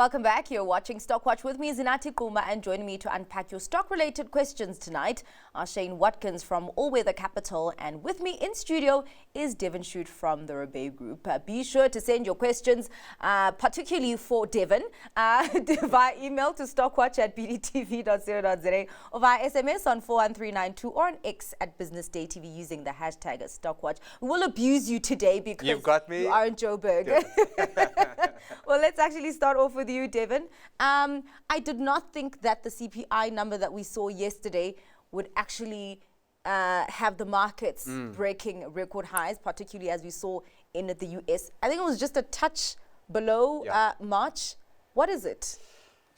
Welcome back. You're watching Stock Watch with me, Zinati Kuma, and joining me to unpack your stock-related questions tonight are Shane Watkins from All Weather Capital, and with me in studio is Devin Shutte from the Rebay Group. Be sure to send your questions, particularly for Devin, via email to stockwatch@bdtv.co.za or via SMS on 41392 or on X @BusinessDayTV using the hashtag #StockWatch. We will abuse you today because You've got me. You aren't Joburg. Well, let's actually start off with you, Devin. I did not think that the CPI number that we saw yesterday would actually have the markets breaking record highs, particularly as we saw in the US. I think it was just a touch below March. What is it?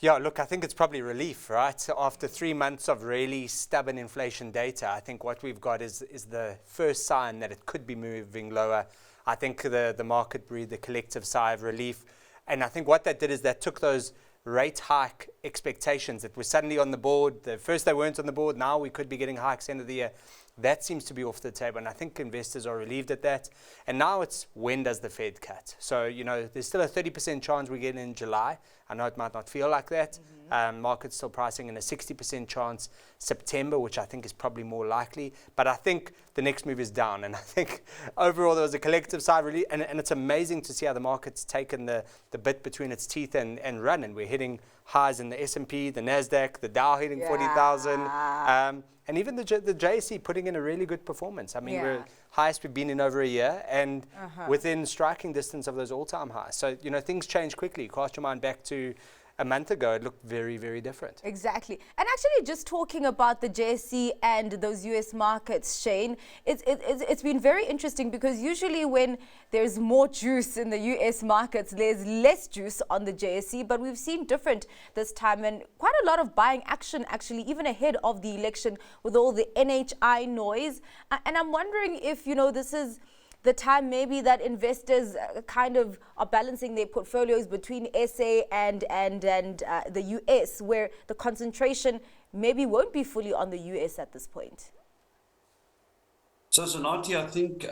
Yeah, look, I think it's probably relief, right? So after 3 months of really stubborn inflation data, I think what we've got is the first sign that it could be moving lower. I think the market breathed a collective sigh of relief. And I think what that did is that took those rate hike expectations that were suddenly on the board. First they weren't on the board, now we could be getting hikes end of the year. That seems to be off the table, and I think investors are relieved at that. And now it's, when does the Fed cut? So, you know, there's still a 30% chance we get in July. I know it might not feel like that. Market's still pricing in a 60% chance September, which I think is probably more likely. But I think the next move is down. And I think overall there was a collective sigh of relief. And it's amazing to see how the market's taken the bit between its teeth and run. And we're hitting highs in the S&P, the NASDAQ, the Dow hitting 40,000. And even the JSE putting in a really good performance. I mean, we're highest we've been in over a year and within striking distance of those all-time highs. So, you know, things change quickly. Cast your mind back to a month ago, it looked very, very different. Exactly. And actually, just talking about the JSE and those US markets, Shane, it's been very interesting because usually when there's more juice in the US markets, there's less juice on the JSE, but we've seen different this time and quite a lot of buying action actually, even ahead of the election with all the NHI noise. And I'm wondering if, you know, this is the time maybe that investors kind of are balancing their portfolios between SA and the US, where the concentration maybe won't be fully on the US at this point. So, Zanati, I think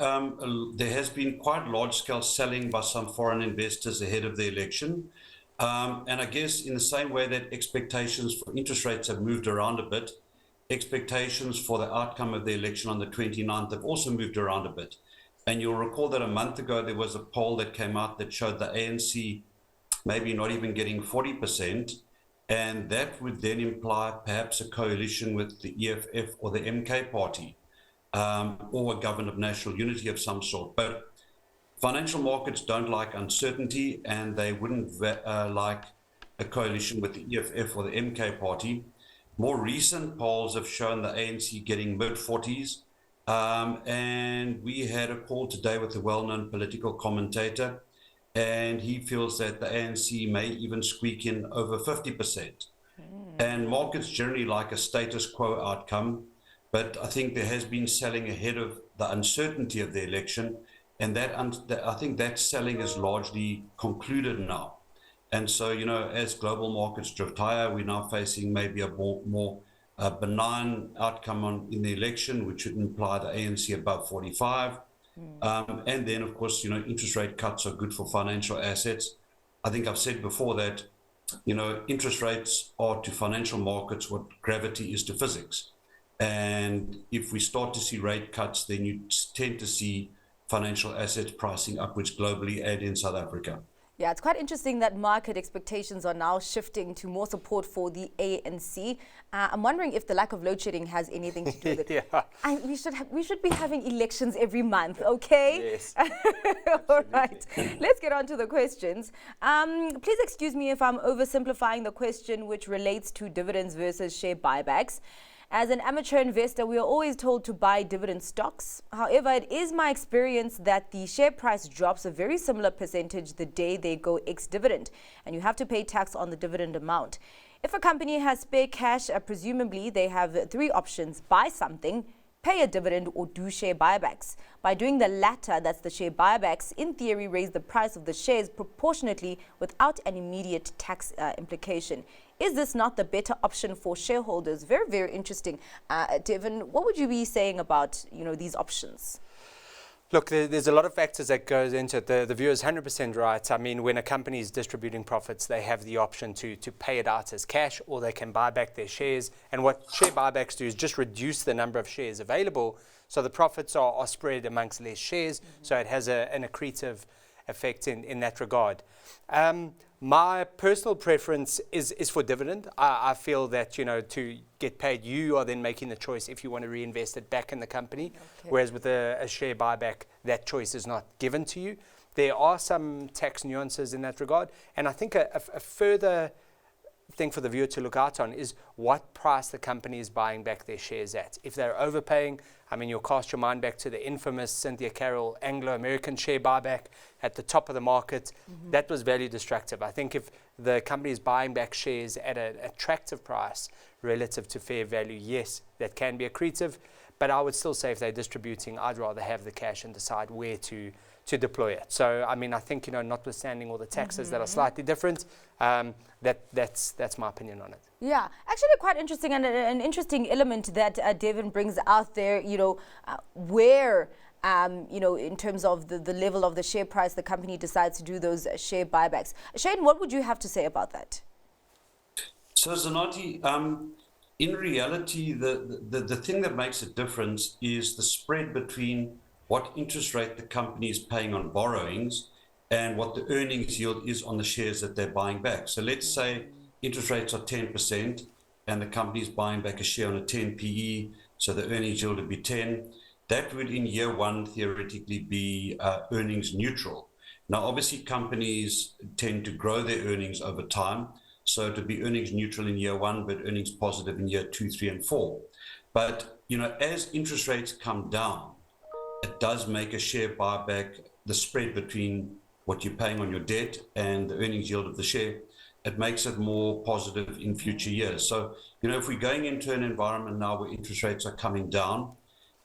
there has been quite large-scale selling by some foreign investors ahead of the election. And I guess in the same way that expectations for interest rates have moved around a bit, expectations for the outcome of the election on the 29th have also moved around a bit. And you'll recall that a month ago, there was a poll that came out that showed the ANC maybe not even getting 40%. And that would then imply perhaps a coalition with the EFF or the MK party, or a government of national unity of some sort. But financial markets don't like uncertainty, and they wouldn't like a coalition with the EFF or the MK party. More recent polls have shown the ANC getting mid-40s. And we had a call today with a well-known political commentator, and he feels that the ANC may even squeak in over 50%. And markets generally like a status quo outcome, but I think there has been selling ahead of the uncertainty of the election, and I think that selling is largely concluded now. And so, you know, as global markets drift higher, we're now facing maybe a more benign outcome in the election, which would imply the ANC above 45. And then, of course, you know, interest rate cuts are good for financial assets. I think I've said before that, you know, interest rates are to financial markets what gravity is to physics. And if we start to see rate cuts, then you tend to see financial assets pricing upwards globally and in South Africa. Yeah, it's quite interesting that market expectations are now shifting to more support for the ANC. I'm wondering if the lack of load shedding has anything to do with it. We should be having elections every month, okay? Yes. All right, let's get on to the questions. Please excuse me if I'm oversimplifying the question, which relates to dividends versus share buybacks. As an amateur investor, we are always told to buy dividend stocks. However, it is my experience that the share price drops a very similar percentage the day they go ex-dividend, and you have to pay tax on the dividend amount. If a company has spare cash, presumably they have three options: buy something, pay a dividend, or do share buybacks. By doing the latter, that's the share buybacks, in theory raise the price of the shares proportionately without an immediate tax implication. Is this not the better option for shareholders? Very, very interesting. Devin, what would you be saying about, you know, these options? Look, there's a lot of factors that goes into it. The viewer is 100% right. I mean, when a company is distributing profits, they have the option to pay it out as cash, or they can buy back their shares. And what share buybacks do is just reduce the number of shares available, so the profits are spread amongst less shares, so it has an accretive effect in that regard. My personal preference is for dividend. I feel that, to get paid, you are then making the choice if you want to reinvest it back in the company. Okay. Whereas with a share buyback, that choice is not given to you. There are some tax nuances in that regard. And I think a further thing for the viewer to look out on is what price the company is buying back their shares at. If they're overpaying, I mean, you'll cast your mind back to the infamous Cynthia Carroll Anglo American share buyback at the top of the market. That was value destructive. I think if the company is buying back shares at an attractive price relative to fair value, yes, that can be accretive. But I would still say if they're distributing, I'd rather have the cash and decide where to deploy it. So, I mean, I think, notwithstanding all the taxes that are slightly different, that's my opinion on it. Yeah, actually quite interesting, and an interesting element that Devin brings out there, where, in terms of the level of the share price, the company decides to do those share buybacks. Shane, what would you have to say about that? So, Zanati, in reality, the thing that makes a difference is the spread between what interest rate the company is paying on borrowings and what the earnings yield is on the shares that they're buying back. So let's say interest rates are 10% and the company is buying back a share on a 10 PE, so the earnings yield would be 10. That would in year one theoretically be earnings neutral. Now, obviously, companies tend to grow their earnings over time, so to be earnings neutral in year one, but earnings positive in year 2, 3, and 4. But, as interest rates come down, it does make a share buyback, the spread between what you're paying on your debt and the earnings yield of the share, it makes it more positive in future years. So, if we're going into an environment now where interest rates are coming down,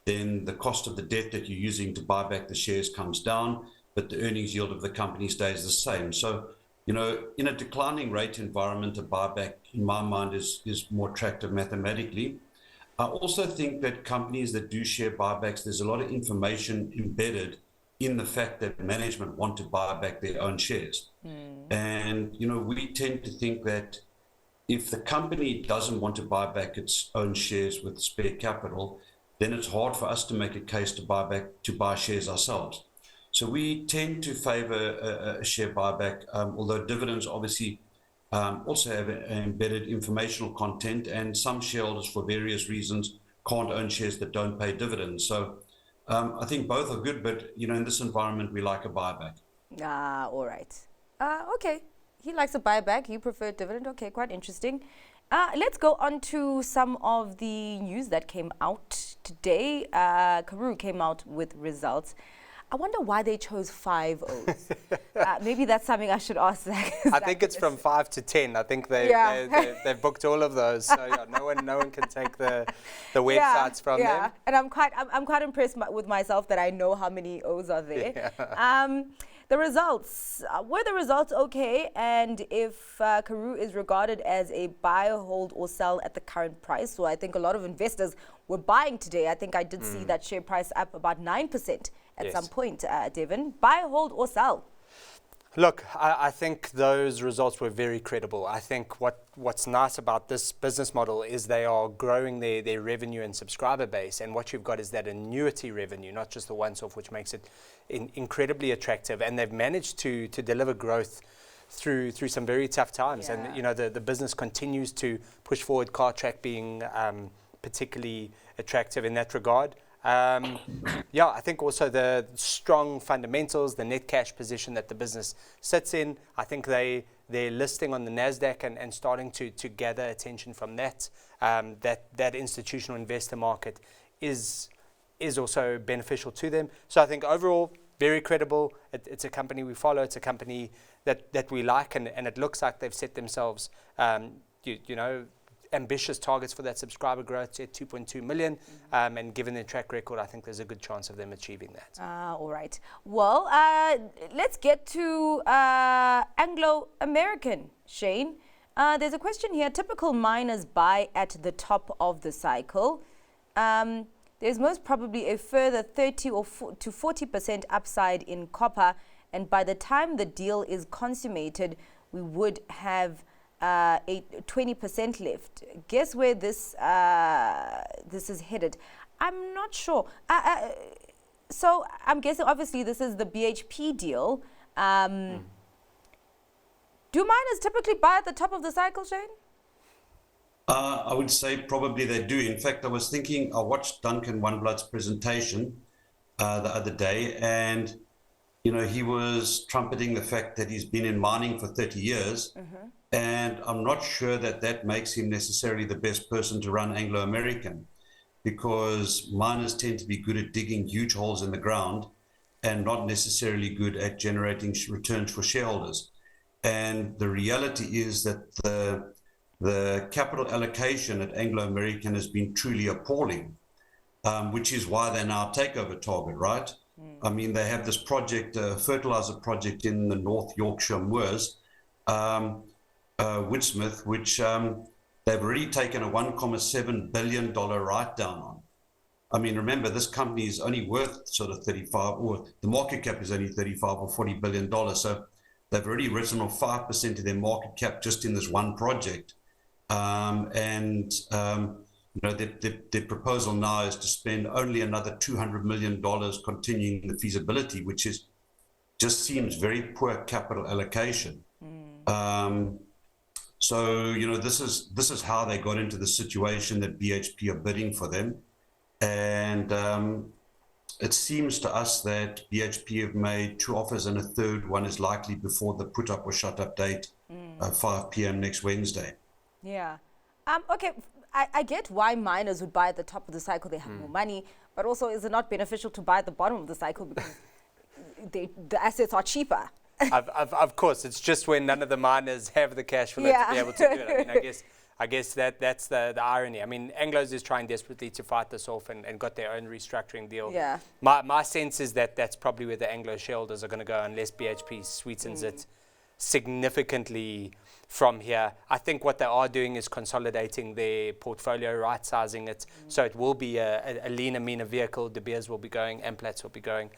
then the cost of the debt that you're using to buy back the shares comes down, but the earnings yield of the company stays the same. So, in a declining rate environment, a buyback, in my mind, is more attractive mathematically. I also think that companies that do share buybacks, there's a lot of information embedded in the fact that management want to buy back their own shares. And, we tend to think that if the company doesn't want to buy back its own shares with spare capital, then it's hard for us to make a case to buy shares ourselves. So we tend to favor a share buyback, although dividends obviously also have embedded informational content, and some shareholders, for various reasons, can't own shares that don't pay dividends. So I think both are good, but in this environment, we like a buyback. All right. Okay. He likes a buyback. You prefer dividend. Okay, quite interesting. Let's go on to some of the news that came out today. Karoo came out with results. I wonder why they chose 5 O's. Maybe that's something I should ask Zach. I think it's from 5 to 10. I think they've booked all of those. So no one can take the websites from them. And I'm quite impressed with myself that I know how many O's are there. Yeah. The results, were the results okay? And if Karoo is regarded as a buy, hold, or sell at the current price, so I think a lot of investors were buying today. I think I did see that share price up about 9% at some point, Devin. Buy, hold, or sell? Look, I think those results were very credible. I think what's nice about this business model is they are growing their revenue and subscriber base, and what you've got is that annuity revenue, not just the once-off, which makes it incredibly attractive. And they've managed to deliver growth through some very tough times. Yeah. And the business continues to push forward, CarTrack being particularly attractive in that regard. I think also the strong fundamentals, the net cash position that the business sits in, I think they're listing on the NASDAQ and starting to gather attention from that. That institutional investor market is also beneficial to them. So I think overall, very credible. It's a company we follow. It's a company that we like, and it looks like they've set themselves, ambitious targets for that subscriber growth at 2.2 million, and given their track record, I think there's a good chance of them achieving that. All right. Well, let's get to Anglo American, Shane. There's a question here. Typical miners buy at the top of the cycle. There there's most probably a further 30 or to 40% upside in copper, and by the time the deal is consummated, we would have a 20% left. Guess where this is headed? I'm not sure. So I'm guessing, obviously, this is the BHP deal. Do miners typically buy at the top of the cycle, Shane? I would say probably they do. In fact, I was thinking, I watched Duncan Oneblood's presentation the other day, and he was trumpeting the fact that he's been in mining for 30 years. And I'm not sure that makes him necessarily the best person to run Anglo American, because miners tend to be good at digging huge holes in the ground and not necessarily good at generating returns for shareholders. And the reality is that the capital allocation at Anglo American has been truly appalling, which is why they're now a takeover target, right? I mean, they have this project, a fertilizer project in the North Yorkshire Moors, Woodsmith, which they've already taken a $1.7 billion write-down on. I mean, remember, this company is only worth sort of 35, or the market cap is only 35 or $40 billion. So they've already written off 5% of their market cap just in this one project. Their proposal now is to spend only another $200 million continuing the feasibility, which just seems very poor capital allocation. So this is how they got into the situation that BHP are bidding for them, and it seems to us that BHP have made 2 offers and a third one is likely before the put up or shut up date, 5 p.m. next Wednesday. Yeah. Okay. I get why miners would buy at the top of the cycle. They have more money, but also is it not beneficial to buy at the bottom of the cycle because the assets are cheaper? Of course, it's just when none of the miners have the cash flow to be able to do it. I mean, I guess that's the irony. I mean, Anglo's is trying desperately to fight this off and got their own restructuring deal. Yeah. My sense is that that's probably where the Anglo shareholders are going to go unless BHP sweetens it significantly from here. I think what they are doing is consolidating their portfolio, right-sizing it, so it will be a leaner, meaner vehicle. De Beers will be going, Amplats will be going.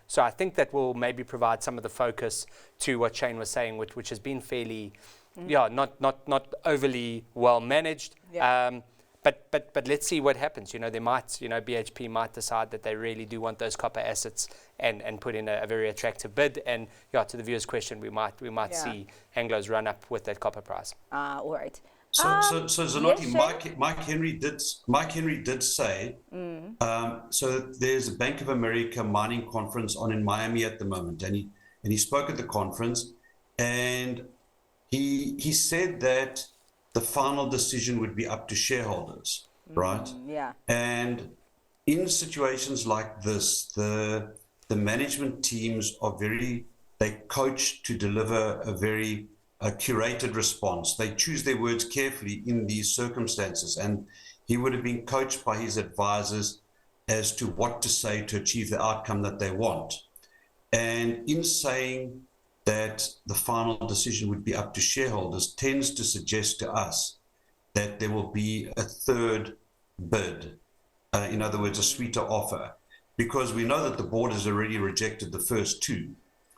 So I think that will maybe provide some of the focus to what Shane was saying, which has been fairly, not overly well managed. Yeah. But let's see what happens. They might, BHP might decide that they really do want those copper assets and put in a very attractive bid. And to the viewer's question, we might see Anglo's run up with that copper price. All right. So Zanotti, yes, Mike Henry did say. So there's a Bank of America mining conference on in Miami at the moment, and he spoke at the conference, and he said that the final decision would be up to shareholders, right? Yeah. And in situations like this, the management teams are they coach to deliver a very curated response. They choose their words carefully in these circumstances. And he would have been coached by his advisors as to what to say to achieve the outcome that they want. And in saying that the final decision would be up to shareholders tends to suggest to us that there will be a third bid, in other words, a sweeter offer, because we know that the board has already rejected the first 2.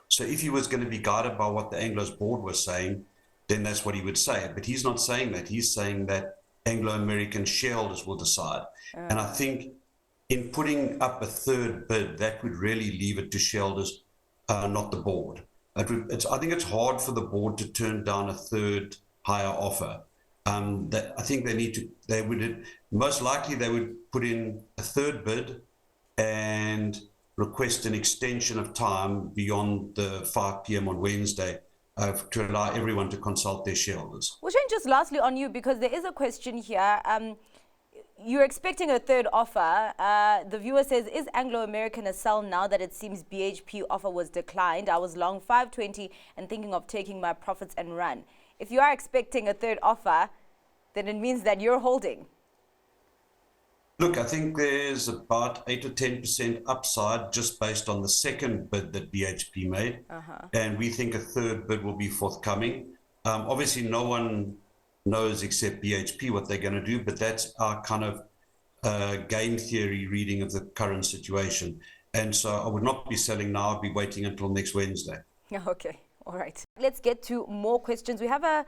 So if he was going to be guided by what the Anglo's board was saying, then that's what he would say. But he's not saying that. He's saying that Anglo American shareholders will decide. And I think in putting up a third bid, that would really leave it to shareholders, not the board. I think it's hard for the board to turn down a third higher offer. I think they would most likely put in a third bid and request an extension of time beyond the 5 p.m. on Wednesday to allow everyone to consult their shareholders. Well, Shane, just lastly on you, because there is a question here. You're expecting a third offer. The viewer says, is Anglo American a sell now that it seems BHP offer was declined? I was long 520 and thinking of taking my profits and run. If you are expecting a third offer, then it means that you're holding. Look, I think there's about 8 or 10% upside just based on the second bid that BHP made. And we think a third bid will be forthcoming. Obviously, no one knows except BHP what they're going to do, but that's our kind of game theory reading of the current situation. And so I would not be selling now. I'd be waiting until next Wednesday. Okay. All right. Let's get to more questions. We have a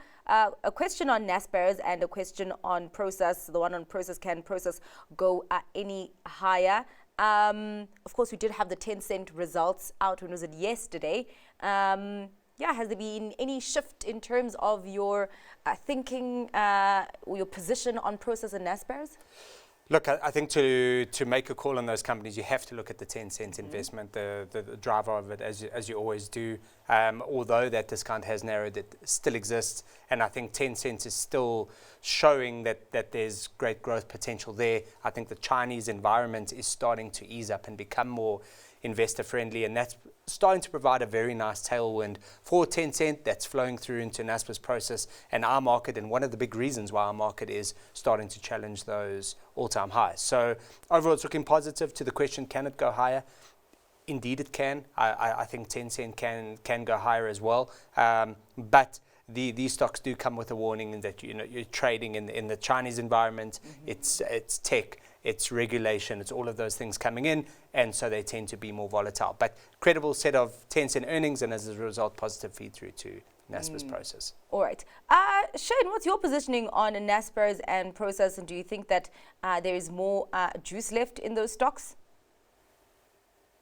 question on Naspers and a question on Prosus. The one on Prosus, can Prosus go any higher? Of course, we did have the Tencent results out. When was it? Yesterday. Has there been any shift in terms of your thinking or your position on Prosus and Naspers? Look, I think to make a call on those companies, you have to look at the Tencent investment, the driver of it, as you always do. Although that discount has narrowed, it still exists. And I think Tencent is still showing that there's great growth potential there. I think the Chinese environment is starting to ease up and become more investor friendly, and that's starting to provide a very nice tailwind for Tencent that's flowing through into Naspers Prosus and our market, and one of the big reasons why our market is starting to challenge those all-time highs. So overall, it's looking positive. To the question, can it go higher? Indeed it can. I think Tencent can go higher as well, but these stocks do come with a warning in that you're trading in the Chinese environment. It's tech, it's regulation, it's all of those things coming in, and so they tend to be more volatile. But credible set of Tencent earnings, and as a result, positive feed through to Naspers Prosus. All right. Shane, what's your positioning on Naspers and Prosus, and do you think that there is more juice left in those stocks?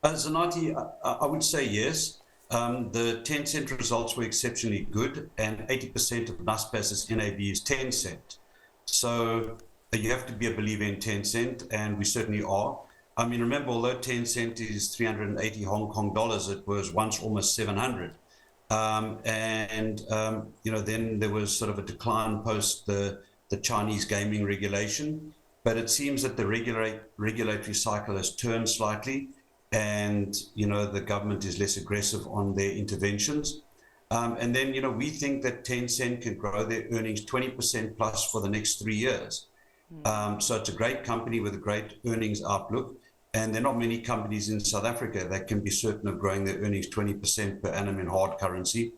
Zanati, I would say yes. The Tencent results were exceptionally good, and 80% of Naspers' NAV is Tencent. So you have to be a believer in Tencent, and we certainly are. I mean, remember, although Tencent is 380 Hong Kong dollars, it was once almost 700. Then there was sort of a decline post the Chinese gaming regulation, but it seems that the regulatory cycle has turned slightly, and the government is less aggressive on their interventions. And then we think that Tencent can grow their earnings 20% plus for the next 3 years. So it's a great company with a great earnings outlook, and there are not many companies in South Africa that can be certain of growing their earnings 20% per annum in hard currency.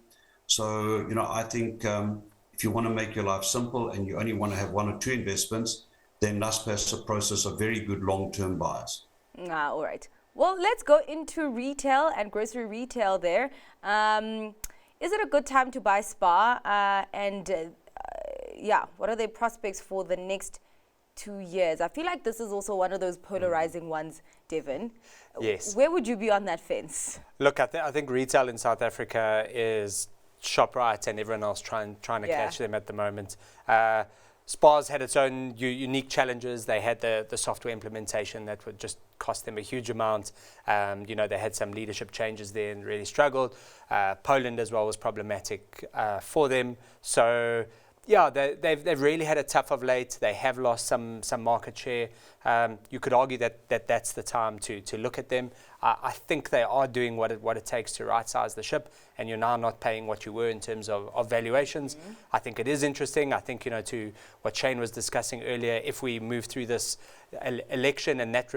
So I think if you want to make your life simple and you only want to have 1 or 2 investments, then Naspers or Prosus are very good long-term buys. All right. Well, let's go into retail and grocery retail there. Is it a good time to buy SPAR? What are their prospects for the next 2 years? I feel like this is also one of those polarizing ones, Devin. Yes. Where would you be on that fence? Look, I think retail in South Africa is ShopRite and everyone else trying to catch them at the moment. SPAR's had its own unique challenges. They had the software implementation that would just cost them a huge amount. They had some leadership changes there and really struggled. Poland as well was problematic for them. So they've really had it tough of late. They have lost some market share. You could argue that's the time to look at them. I think they are doing what it takes to right-size the ship, and you're now not paying what you were in terms of valuations. I think it is interesting. I think, to what Shane was discussing earlier, if we move through this election and that,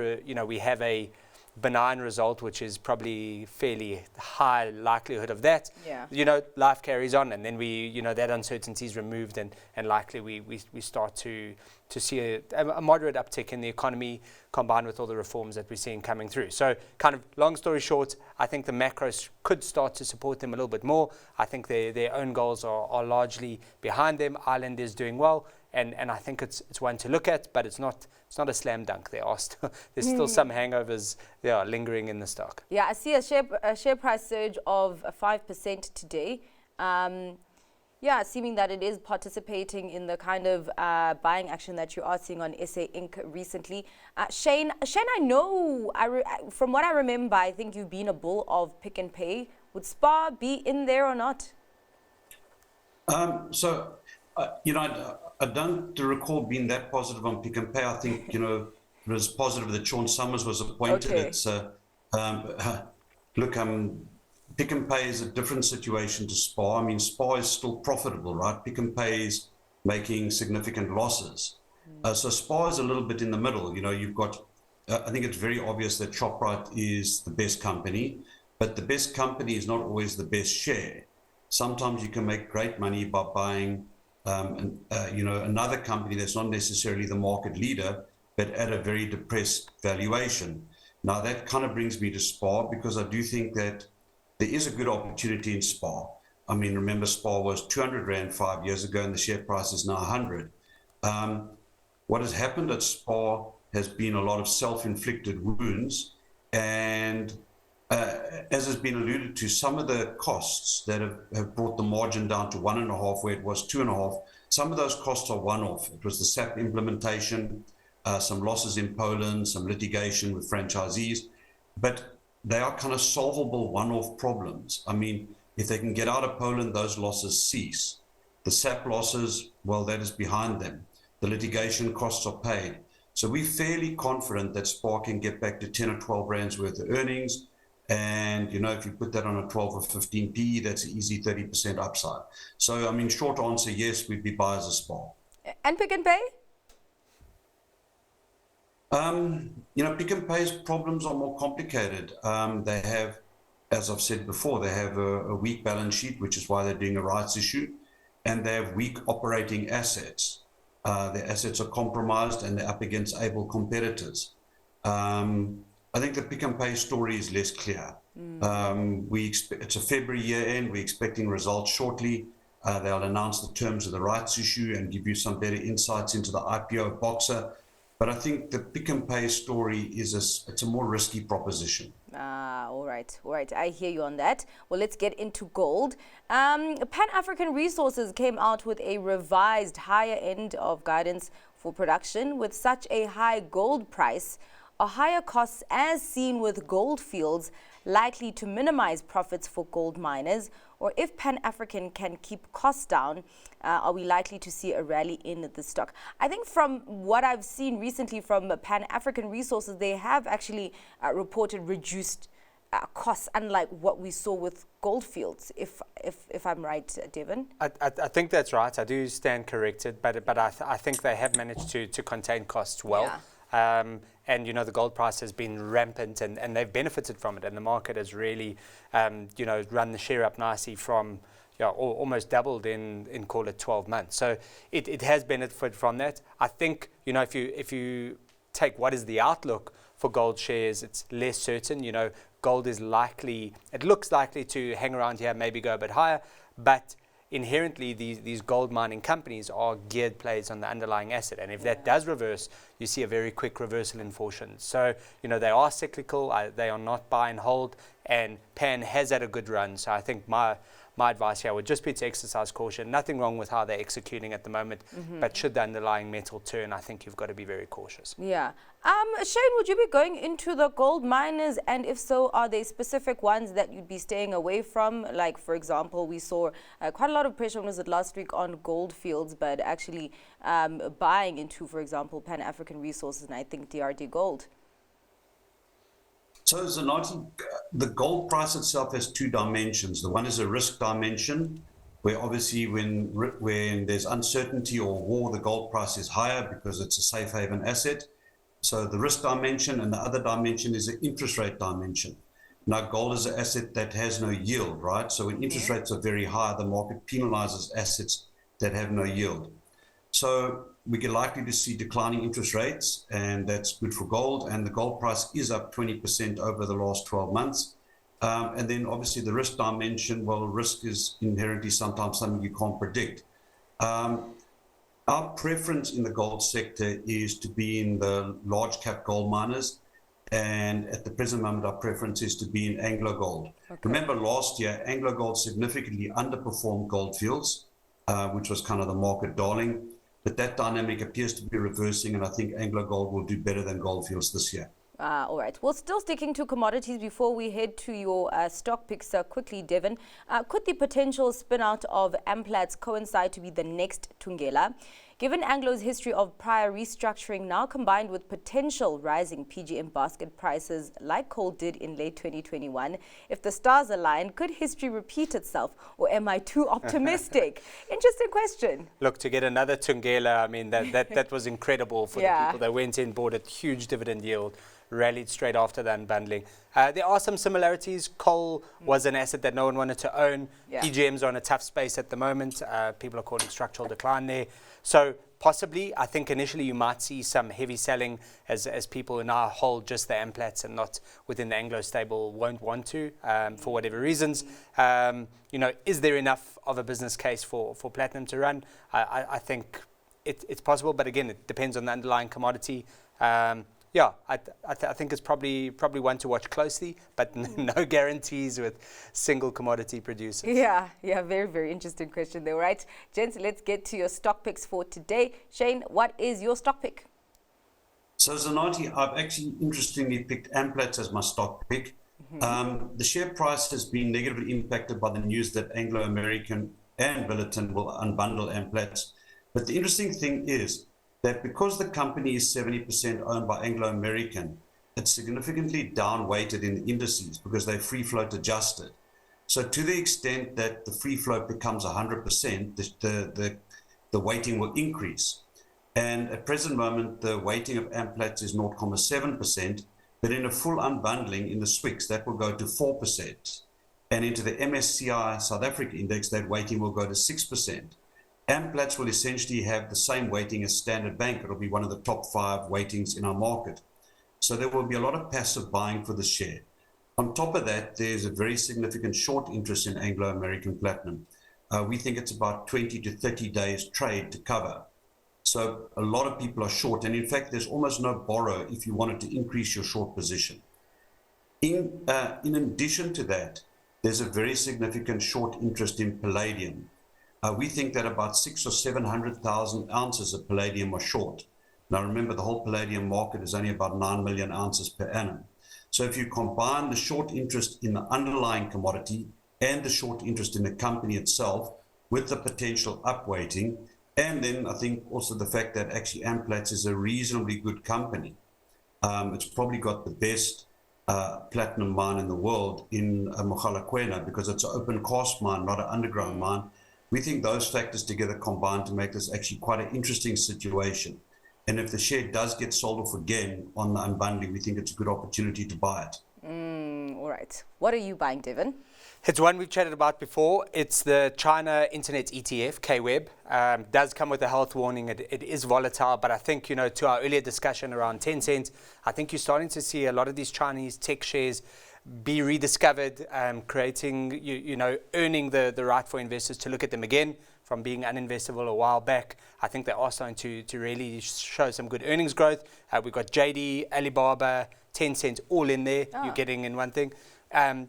we have a benign result, which is probably fairly high likelihood of that. Life carries on, and then that uncertainty is removed, and likely we start to see a moderate uptick in the economy combined with all the reforms that we're seeing coming through. So kind of long story short, I think the macros could start to support them a little bit more. I think their own goals are largely behind them. Ireland is doing well, and I think it's one to look at, but it's not a slam dunk. There's still some hangovers lingering in the stock. Yeah, I see a share price surge of 5% today. Seeming that it is participating in the kind of buying action that you are seeing on SA Inc. recently. Shane, I know, from what I remember, I think you've been a bull of Pick n Pay. Would SPAR be in there or not? I don't recall being that positive on Pick n Pay. I think, it was positive that Sean Summers was appointed. Okay. Pick n Pay is a different situation to SPAR. I mean, SPAR is still profitable, right? Pick n Pay is making significant losses. So SPAR is a little bit in the middle. You've got, I think it's very obvious that ShopRite is the best company, but the best company is not always the best share. Sometimes you can make great money by buying another company that's not necessarily the market leader, but at a very depressed valuation. Now, that kind of brings me to SPAR, because I do think that there is a good opportunity in SPAR. I mean, remember, SPAR was 200 Rand 5 years ago, and the share price is now 100. What has happened at SPAR has been a lot of self-inflicted wounds, and as has been alluded to, some of the costs that have brought the margin down to 1.5, where it was 2.5, some of those costs are one-off. It was the SAP implementation, some losses in Poland, some litigation with franchisees, but they are kind of solvable one-off problems. I mean, if they can get out of Poland, those losses cease. The SAP losses, well, that is behind them. The litigation costs are paid. So we're fairly confident that SPAR can get back to 10 or 12 rands worth of earnings. And, you know, if you put that on a 12 or 15 P, that's an easy 30% upside. So, I mean, short answer, yes, we'd be buyers of SPAR. And Pick n Pay? You know, Pick n Pay's problems are more complicated. They have, as I've said before, they have a weak balance sheet, which is why they're doing a rights issue, and they have weak operating assets. Their assets are compromised and they're up against able competitors. I think the Pick n Pay story is less clear. It's a February year end. We're expecting results shortly. They'll announce the terms of the rights issue and give you some better insights into the IPO of Boxer. But I think the Pick n Pay story it's a more risky proposition. All right. I hear you on that. Well, let's get into gold. Pan-African Resources came out with a revised higher end of guidance for production. With such a high gold price, are higher costs as seen with gold fields likely to minimize profits for gold miners? Or if Pan-African can keep costs down, are we likely to see a rally in the stock? I think from what I've seen recently from Pan-African Resources, they have actually reported reduced costs, unlike what we saw with Goldfields, if I'm right, Devin. I think that's right. I do stand corrected, but I think they have managed to contain costs well. Yeah. And, you know, the gold price has been rampant and they've benefited from it. And the market has really, you know, run the share up nicely from, almost doubled in call it 12 months. So it has benefited from that. I think, you know, if you take what is the outlook for gold shares, it's less certain. You know, gold is likely, it looks likely to hang around here, maybe go a bit higher, but inherently these gold mining companies are geared plays on the underlying asset, and if that does reverse, you see a very quick reversal in fortunes. So, you know, they are cyclical, they are not buy and hold, and Pan has had a good run. So I think my advice here would just be to exercise caution. Nothing wrong with how they're executing at the moment, but should the underlying metal turn, I think you've got to be very cautious. Yeah. Shane, would you be going into the gold miners? And if so, are there specific ones that you'd be staying away from? Like, for example, we saw quite a lot of pressure, was it last week, on gold fields, but actually buying into, for example, Pan-African Resources and I think DRD Gold. So, Zanati, the gold price itself has two dimensions. The one is a risk dimension, where obviously when there's uncertainty or war, the gold price is higher because it's a safe haven asset. So the risk dimension, and the other dimension is an interest rate dimension. Now, gold is an asset that has no yield, right? So when interest rates are very high, the market penalizes assets that have no yield. So we're likely to see declining interest rates, and that's good for gold. And the gold price is up 20% over the last 12 months. And then obviously the risk dimension, well, risk is inherently sometimes something you can't predict. Our preference in the gold sector is to be in the large cap gold miners. And at the present moment, our preference is to be in Anglo Gold. Okay. Remember last year, Anglo Gold significantly underperformed Goldfields, which was kind of the market darling. But that dynamic appears to be reversing, and I think Anglo Gold will do better than Goldfields this year. All right. Well, still sticking to commodities before we head to your stock picks quickly, Devin. Could the potential spin-out of Amplats coincide to be the next Thungela? Given Anglo's history of prior restructuring now combined with potential rising PGM basket prices like coal did in late 2021, if the stars align, could history repeat itself, or am I too optimistic? Interesting question. Look, to get another Thungela, I mean, that was incredible for the people that went in, bought a huge dividend yield, rallied straight after the unbundling. There are some similarities. Coal was an asset that no one wanted to own. PGMs are in a tough space at the moment. People are calling structural decline there. So possibly. I think initially you might see some heavy selling as people now hold just the Amplats and not within the Anglo stable won't want to for whatever reasons. Is there enough of a business case for platinum to run? I think it's possible, but again, it depends on the underlying commodity. I think it's probably one to watch closely, but no guarantees with single commodity producers. Yeah, very, very interesting question there, right? Gents, let's get to your stock picks for today. Shane, what is your stock pick? So Zanati, I've actually interestingly picked Amplats as my stock pick. The share price has been negatively impacted by the news that Anglo American and Billiton will unbundle Amplats. But the interesting thing is that because the company is 70% owned by Anglo American, it's significantly down-weighted in the indices because they're free float adjusted. So to the extent that the free float becomes 100%, the weighting will increase. And at present moment, the weighting of Amplats is 0.7%, but in a full unbundling in the SWIX, that will go to 4%. And into the MSCI South Africa index, that weighting will go to 6%. Amplats will essentially have the same weighting as Standard Bank. It'll be one of the top 5 weightings in our market. So there will be a lot of passive buying for the share. On top of that, there's a very significant short interest in Anglo American Platinum. We think it's about 20 to 30 days trade to cover. So a lot of people are short. And in fact, there's almost no borrow if you wanted to increase your short position. In addition to that, there's a very significant short interest in palladium. We think that about 600,000 or 700,000 ounces of palladium are short. Now remember, the whole palladium market is only about 9 million ounces per annum. So if you combine the short interest in the underlying commodity and the short interest in the company itself with the potential upweighting, and then I think also the fact that actually Amplats is a reasonably good company. It's probably got the best platinum mine in the world in Mogalakwena because it's an open cast mine, not an underground mine. We think those factors together combine to make this actually quite an interesting situation. And if the share does get sold off again on the unbundling, we think it's a good opportunity to buy it. All right. What are you buying, Devin? It's one we've chatted about before. It's the China Internet ETF, KWEB. Does come with a health warning. It is volatile, but I think, to our earlier discussion around Tencent, I think you're starting to see a lot of these Chinese tech shares be rediscovered, creating, earning the right for investors to look at them again from being uninvestable a while back. I think they are starting to really show some good earnings growth. We've got JD, Alibaba, Tencent all in there. You're getting in one thing.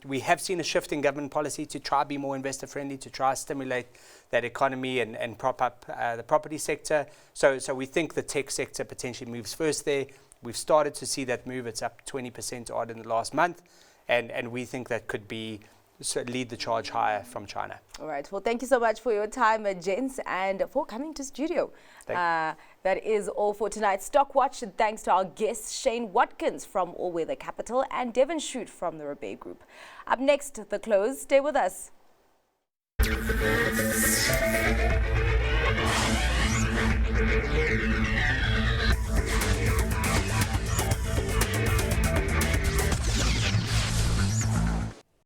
We have seen a shift in government policy to try be more investor friendly, to try stimulate that economy and prop up the property sector. So we think the tech sector potentially moves first there. We've started to see that move. It's up 20% odd in the last month. And we think that could be lead the charge higher from China. All right. Well, thank you so much for your time, gents, and for coming to studio. That is all for tonight's Stock Watch. And thanks to our guests, Shane Watkins from All Weather Capital and Devin Shutte from the Rebay Group. Up next, The Close. Stay with us.